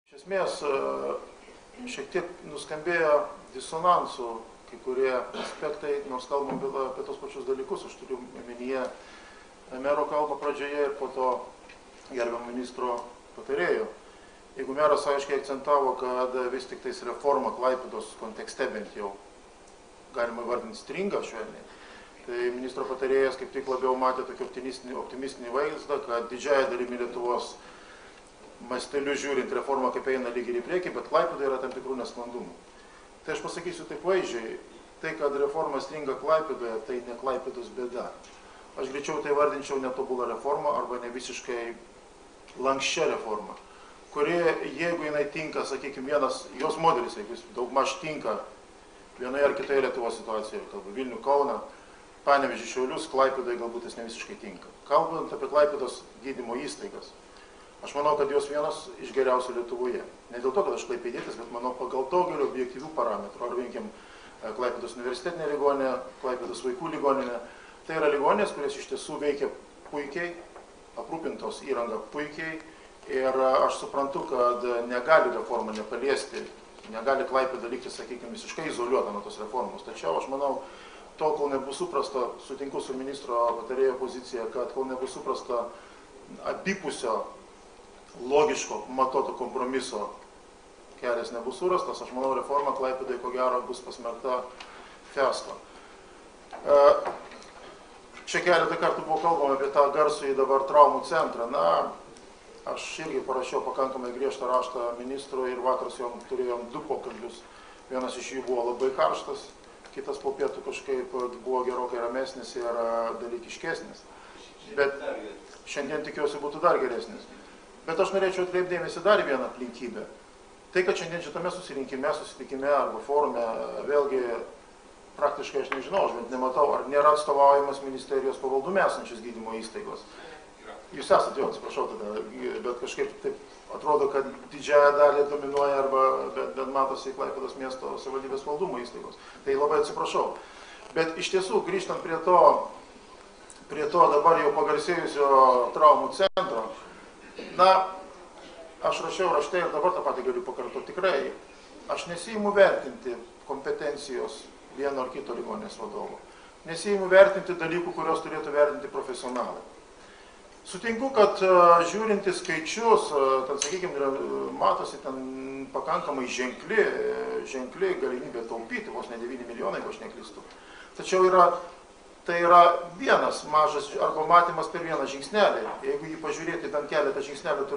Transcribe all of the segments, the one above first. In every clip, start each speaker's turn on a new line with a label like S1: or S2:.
S1: Iš esmės, šiek tiek nuskambėjo disonansų kai kurie aspektai, nors kalbam apie tos pačius dalykus. Aš turiu omenyje mero kalbą pradžioje ir po to gerbiamo ministro patarėjo. Jeigu meras aiškiai akcentavo, kad vis tik tais reforma Klaipėdos kontekste bent jau galima įvardinti stringa švelniai, tai ministro patarėjas kaip tik labiau matė tokį optimistinį vaizdą, kad didžiąją dalimi Lietuvos masteliu žiūrint reformą kaip eina lygiai į priekį, bet Klaipėdoje yra tam tikrų nesklandumų. Tai aš pasakysiu taip vaizdžiai, tai kad reforma stringa Klaipėdoje, tai ne Klaipėdos bėda. Aš greičiau tai vardinčiau netobulą reformą arba ne visiškai lankščia reforma, kuri, jeigu jinai tinka, sakykime, vienas jos modelis, jeigu jis daugmaž tinka vienoje ar kitoje Lietuvos situacijoje, kalbu Vilnių, Kauną, Panevėžį, Šiaulius, Klaipėdoje galbūt jis ne visiškai tinka. Kalbant apie Klaipėdos gydymo įstaigas, aš manau, kad jos vienos iš geriausių Lietuvoje. Ne dėl to, kad aš klaipėdietis, bet manau pagal daugelio objektyvių parametrų. Ar vinkim Klaipėdos universitetinė ligoninė, Klaipėdos vaikų ligoninė. Tai yra ligoninės, kurios iš tiesų veikia puikiai, aprūpintos įranga puikiai. Ir aš suprantu, kad negali reforma nepaliesti, negali Klaipėda likti, sakykime, visiškai izoliuota nuo tos reformos. Tačiau aš manau, tol, kol nebus suprasta, sutinku su ministro patarėjo pozicija, kad kol nebus suprasta abipusio logiško, matoto kompromiso kelias nebus surastas, aš manau, reforma Klaipėdai ko gero bus pasmerkta fiasko. Čia keletą kartų buvo kalbama apie tą garsųjį dabar traumų centrą. Na, aš irgi parašiau pakankamai griežtą raštą ministrui ir vakar su jom turėjom 2 pokalbius. Vienas iš jų buvo labai karštas, kitas po pietų kažkaip buvo gerokai ramesnis ir dalykiškesnis. Bet šiandien tikiuosi būtų dar geresnis. Bet aš norėčiau atkreipdėmėsi dar vieną aplinkybę. Tai, kad šiandien šitame susitikime arba forume, vėlgi praktiškai aš nežinau, aš bent nematau, ar nėra atstovaujamas ministerijos pavaldume esančios gydymo įstaigos. Jūs esate, jo, atsiprašau tada, bet kažkaip taip atrodo, kad didžiąją dalį dominuoja arba bent matosi Klaipėdos miesto savivaldybės valdumo įstaigos. Tai labai atsiprašau. Bet iš tiesų, grįžtant prie to dabar jau pagarsėjusio traumų centro, na, aš rašiau rašte ir dabar tą patį galiu pakartoti. Tikrai, aš nesiimu vertinti kompetencijos vieno ar kito ligoninės vadovo. Nesiimu vertinti dalykų, kurios turėtų vertinti profesionalai. Sutinku, kad žiūrinti skaičius, ten, sakykime, matosi ten pakankamai ženkli galimybė taupyti, vos ne 9 milijonai, jeigu aš neklystu. Tačiau tai yra vienas mažas arba matymas per vieną žingsnelį. Jeigu jį pažiūrėti bent keletą žingsnelių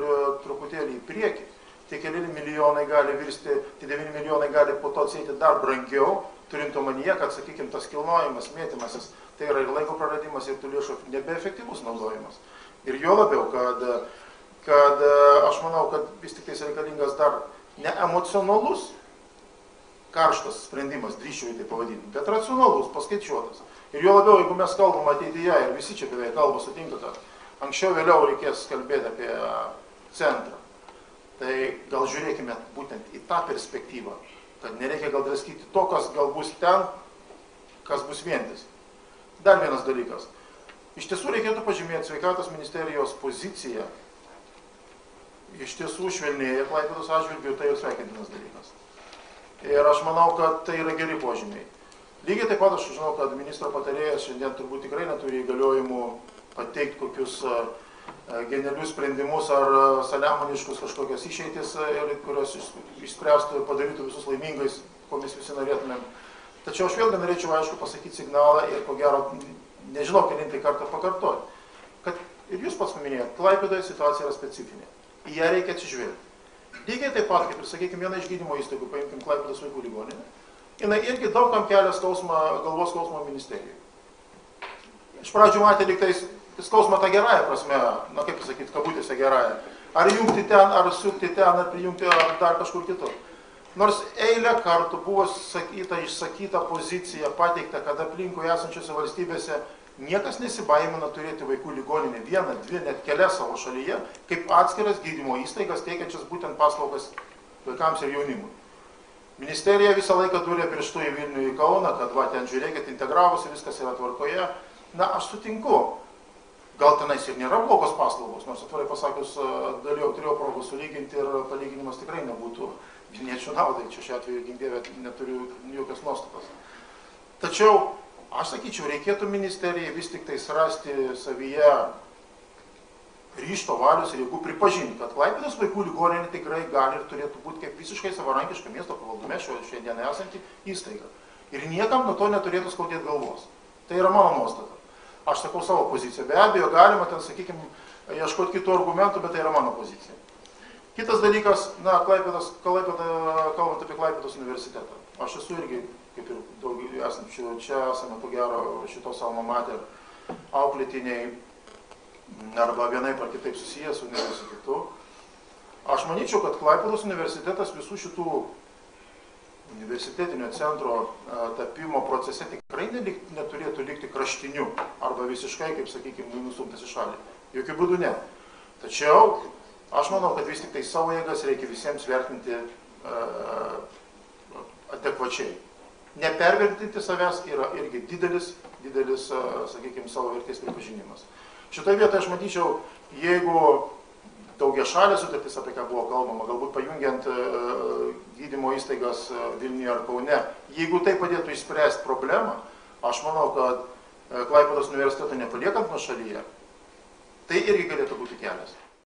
S1: truputėlį į priekį, tie keli milijonai gali virsti, tie 9 milijonai gali po to atsieiti dar brangiau, turint omenyje, kad, sakykime, tas kilnojimas, mėtymasis, tai yra ir laiko praradimas, ir tų lėšų nebeefektyvus naudojimas. Ir jo labiau, kad aš manau, kad vis tik tais reikalingas dar ne emocionalus, karštas sprendimas, drįsčiau jį tai pavadinti, bet racionalus, paskaičiuotas. Ir jo labiau, jeigu mes kalbam ateityje, ir visi čia beveik kalba sutinka, kad anksčiau vėliau reikės kalbėti apie centrą, tai gal žiūrėkime būtent į tą perspektyvą, kad nereikia gal draskyti to, kas gal bus ten, kas bus vientis. Dar vienas dalykas. Iš tiesų reikėtų pažymėti sveikatos ministerijos poziciją. Iš tiesų švelnėja Klaipėdos atžvilgiu, tai ir sveikintinas dalykas. Ir aš manau, kad tai yra geri požymiai. Lygiai taip pat aš žinau, kad ministro patarėjas šiandien turbūt tikrai neturi įgaliojimų pateikti kokius genialius sprendimus ar saliamoniškus kažkokias išeitis, kurios išspręstų ir padarytų visus laimingais, ko mes visi norėtumėm. Tačiau aš vėlgi norėčiau aišku pasakyti signalą ir ko gero, nežinau, kelintą kartą pakartoti, kad ir jūs pats paminėjot, Klaipėdoje situacija yra specifinė. Į ją reikia atsižvelgti. Lygiai taip pat, kaip ir, sakykime, viena iš gydymo įstaigų, paimkim Klaipėdos vaikų ligoninę, jinai irgi daugam kelia galvos skausmo ministerijai. Iš pradžių matė lyg tais skausmą tą gerąją prasme, na kaip pasakyti, kabutėse gerąją. Ar jungti ten, ar sukti ten, ar prijungti dar kažkur kitur. Nors eilę kartų buvo išsakyta pozicija pateikta, kad aplinkui esančiose valstybėse niekas nesibaimina turėti vaikų ligoninę, 1, 2, net kelias savo šalyje, kaip atskiras gydymo įstaigas teikiančias būtent paslaugas vaikams ir jaunimui. Ministerija visą laiką turi pirštų į Vilnių, į Kauną, kad va ten žiūrėkit, integravosi, viskas yra tvarkoje. Na, aš sutinku, Gal tenais ir nėra blogos paslaugos, nors atvirai pasakius, turėjau progų sulyginti ir palyginimas tikrai nebūtų vilniečių naudai. Čia šiuo atveju, gink Dieve, neturiu jokios nuostatos. Tačiau, aš sakyčiau, reikėtų ministerijai vis tik tai rasti savyje ryžto, valios ir jėgų pripažinti, kad Klaipėdos vaikų ligoninė tikrai gali ir turėtų būti kaip visiškai savarankiška miesto pavaldume šiandien esanti įstaiga. Ir niekam nuo to neturėtų skaudėti galvos. Tai yra mano nuostata. Aš sakau savo poziciją. Be abejo, galima ten, sakykime, ieškoti kitų argumentų, bet tai yra mano pozicija. Kitas dalykas, kalbant apie Klaipėdos universitetą. Aš esu irgi, kaip ir daugelį esančių, čia esame ko gero šitos alma mater auklėtiniai arba vienaip ar kitaip susijęs su universitetu. Aš manyčiau, kad Klaipėdos universitetas visų šitų universitetinio centro tapimo procese tikrai neturėtų likti kraštiniu arba visiškai, kaip sakykime, nustumtas į šalį. Jokių būdų ne. Tačiau aš manau, kad vis tik tai savo jėgas reikia visiems vertinti adekvačiai. Nepervertinti savęs yra irgi didelis, sakykime, savo vertės pripažinimas. Šitoje vietoje aš matyčiau, jeigu daugia šalės sutartis, apie ką buvo kalbama, galbūt pajungiant gydymo įstaigas Vilniuje ar Kaune, jeigu tai padėtų išspręsti problemą, aš manau, kad Klaipėdos universiteto nepaliekant nuošalyje, tai irgi galėtų būti kelias.